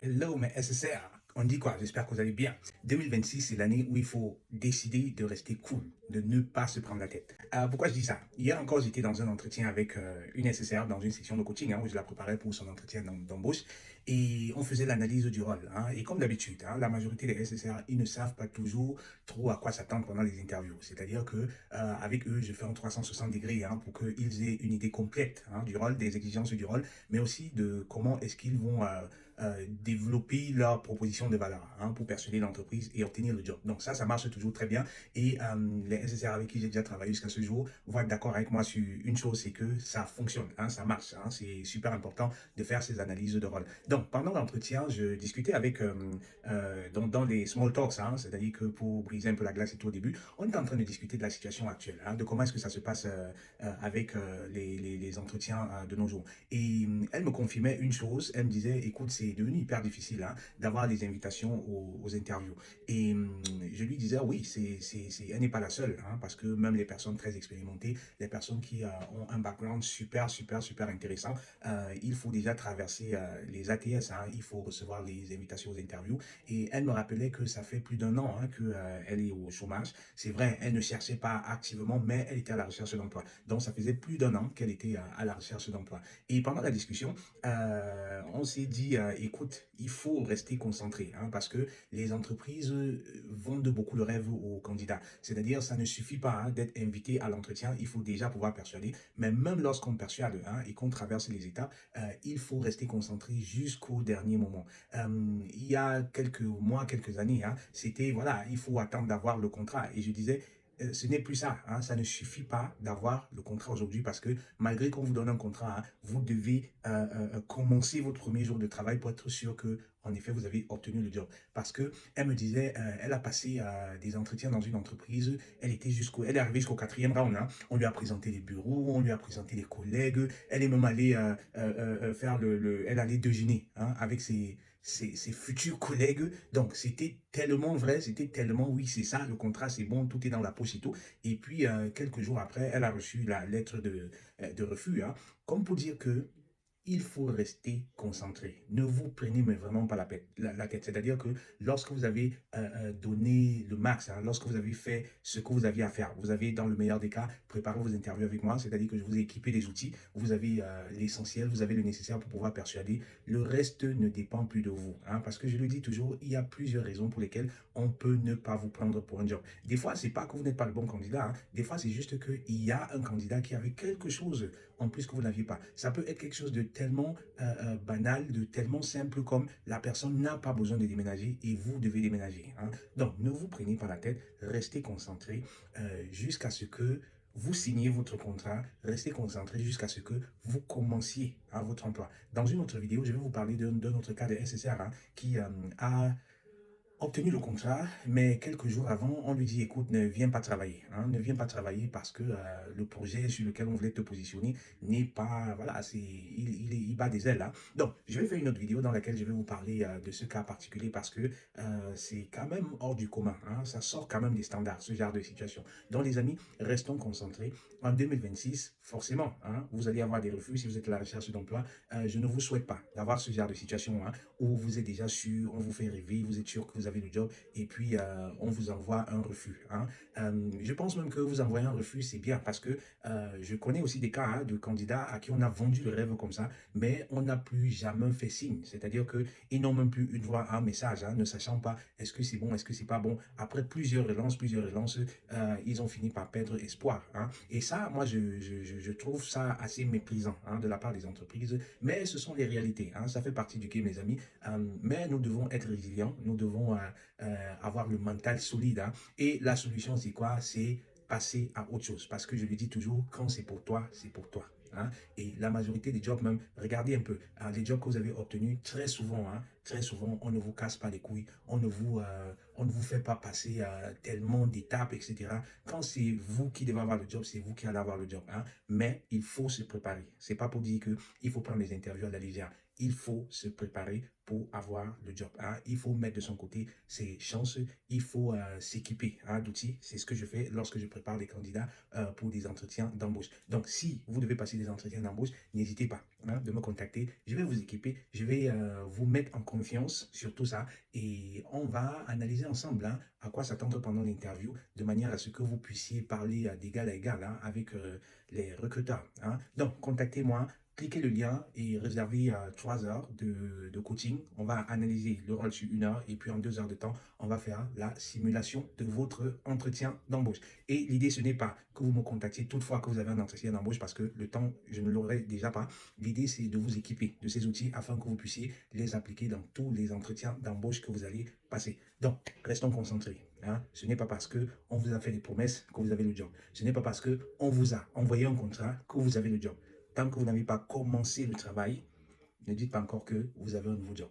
Hello, mes SSR. On dit quoi? J'espère que vous allez bien. 2026, c'est l'année où il faut décider de rester cool, de ne pas se prendre la tête. Pourquoi je dis ça? Hier encore, j'étais dans un entretien avec une SSR dans une session de coaching où je la préparais pour son entretien d'embauche et on faisait l'analyse du rôle. Et comme d'habitude, la majorité des SSR, ils ne savent pas toujours trop à quoi s'attendre pendant les interviews. C'est-à-dire que avec eux, je fais un 360 degrés pour qu'ils aient une idée complète du rôle, des exigences du rôle, mais aussi de comment est-ce qu'ils vont développer leur proposition de valeur pour persuader l'entreprise et obtenir le job. Donc ça marche toujours très bien. Et les SSR avec qui j'ai déjà travaillé jusqu'à ce jour vont être d'accord avec moi sur une chose, c'est que ça fonctionne, ça marche. C'est super important de faire ces analyses de rôle. Donc pendant l'entretien, je discutais avec, dans les small talks, c'est-à-dire que pour briser un peu la glace et tout au début, on est en train de discuter de la situation actuelle, de comment est-ce que ça se passe avec les entretiens de nos jours. Et elle me confirmait une chose, elle me disait, écoute, c'est devenu hyper difficile d'avoir des invitations aux interviews. Et je lui disais, oui, elle n'est pas la seule, parce que même les personnes très expérimentées, les personnes qui ont un background super intéressant, il faut déjà traverser les ATS, il faut recevoir les invitations aux interviews. Et elle me rappelait que ça fait plus d'un an qu'elle est au chômage. C'est vrai, elle ne cherchait pas activement, mais elle était à la recherche d'emploi. Donc, ça faisait plus d'un an qu'elle était à la recherche d'emploi. Et pendant la discussion, on s'est dit, écoute, il faut rester concentré parce que les entreprises vendent beaucoup le rêve aux candidats. C'est-à-dire, ça ne suffit pas d'être invité à l'entretien, il faut déjà pouvoir persuader. Mais même lorsqu'on persuade et qu'on traverse les étapes, il faut rester concentré jusqu'au dernier moment. Il y a quelques mois, quelques années, c'était, voilà, il faut attendre d'avoir le contrat. Et je disais, ce n'est plus ça. Ça ne suffit pas d'avoir le contrat aujourd'hui parce que malgré qu'on vous donne un contrat, vous devez commencer votre premier jour de travail pour être sûr que, en effet, vous avez obtenu le job. Parce que elle me disait, elle a passé des entretiens dans une entreprise, elle est arrivée jusqu'au quatrième round. On lui a présenté les bureaux, on lui a présenté les collègues, elle est même allée faire elle allait déjeuner avec ses futurs collègues. Donc, c'était tellement vrai, c'était tellement, oui, c'est ça, le contrat, c'est bon, tout est dans la poche et tout. Et puis, quelques jours après, elle a reçu la lettre de refus, comme pour dire que il faut rester concentré. Ne vous prenez mais vraiment pas la tête. C'est-à-dire que lorsque vous avez donné le max, lorsque vous avez fait ce que vous aviez à faire, vous avez, dans le meilleur des cas, préparé vos interviews avec moi, c'est-à-dire que je vous ai équipé des outils, vous avez l'essentiel, vous avez le nécessaire pour pouvoir persuader. Le reste ne dépend plus de vous. Parce que je le dis toujours, il y a plusieurs raisons pour lesquelles on peut ne pas vous prendre pour un job. Des fois, c'est pas que vous n'êtes pas le bon candidat. Des fois, c'est juste qu'il y a un candidat qui avait quelque chose en plus que vous n'aviez pas. Ça peut être quelque chose de tellement banal, de tellement simple comme la personne n'a pas besoin de déménager et vous devez déménager. Donc, ne vous prenez pas la tête, restez concentré jusqu'à ce que vous signez votre contrat, restez concentré jusqu'à ce que vous commenciez votre emploi. Dans une autre vidéo, je vais vous parler d'un autre cas de SSR qui a obtenu le contrat, mais quelques jours avant, on lui dit, écoute, ne viens pas travailler. Ne viens pas travailler parce que le projet sur lequel on voulait te positionner n'est pas, voilà, il bat des ailes. Donc, je vais faire une autre vidéo dans laquelle je vais vous parler de ce cas particulier parce que c'est quand même hors du commun. Ça sort quand même des standards, ce genre de situation. Donc, les amis, restons concentrés. En 2026, forcément, vous allez avoir des refus si vous êtes à la recherche d'emploi. Je ne vous souhaite pas d'avoir ce genre de situation où vous êtes déjà sûr, on vous fait rêver, vous êtes sûr que vous avez le job, et puis on vous envoie un refus. Je pense même que vous envoyer un refus, c'est bien, parce que je connais aussi des cas de candidats à qui on a vendu le rêve comme ça, mais on n'a plus jamais fait signe. C'est-à-dire qu'ils n'ont même plus une voix, un message, ne sachant pas est-ce que c'est bon, est-ce que c'est pas bon. Après plusieurs relances, ils ont fini par perdre espoir. Et ça, moi, je trouve ça assez méprisant de la part des entreprises, mais ce sont les réalités. Ça fait partie du game, mes amis. Mais nous devons être résilients, nous devons avoir le mental solide. Et la solution, c'est quoi? C'est passer à autre chose. Parce que je le dis toujours, quand c'est pour toi, c'est pour toi. Et la majorité des jobs, même, regardez un peu, les jobs que vous avez obtenus, très souvent, on ne vous casse pas les couilles, on ne vous fait pas passer tellement d'étapes, etc. Quand c'est vous qui devez avoir le job, c'est vous qui allez avoir le job. Mais il faut se préparer. C'est pas pour dire qu'il faut prendre les interviews à la légère. il faut se préparer pour avoir le job. Hein. Il faut mettre de son côté ses chances, il faut s'équiper hein, d'outils. C'est ce que je fais lorsque je prépare les candidats pour des entretiens d'embauche. Donc, si vous devez passer des entretiens d'embauche, n'hésitez pas hein, de me contacter. Je vais vous équiper, je vais vous mettre en confiance sur tout ça et on va analyser ensemble hein, à quoi s'attendre pendant l'interview de manière à ce que vous puissiez parler d'égal à égal hein, avec les recruteurs. Hein. Donc, contactez-moi. Cliquez le lien et réservez 3 heures de coaching. On va analyser le rôle sur 1 heure et puis en 2 heures de temps, on va faire la simulation de votre entretien d'embauche. Et l'idée, ce n'est pas que vous me contactiez toutefois que vous avez un entretien d'embauche parce que le temps, je ne l'aurai déjà pas. L'idée, c'est de vous équiper de ces outils afin que vous puissiez les appliquer dans tous les entretiens d'embauche que vous allez passer. Donc, restons concentrés. Hein. Ce n'est pas parce qu'on vous a fait des promesses que vous avez le job. Ce n'est pas parce qu'on vous a envoyé un contrat que vous avez le job. Tant que vous n'avez pas commencé le travail, ne dites pas encore que vous avez un nouveau job.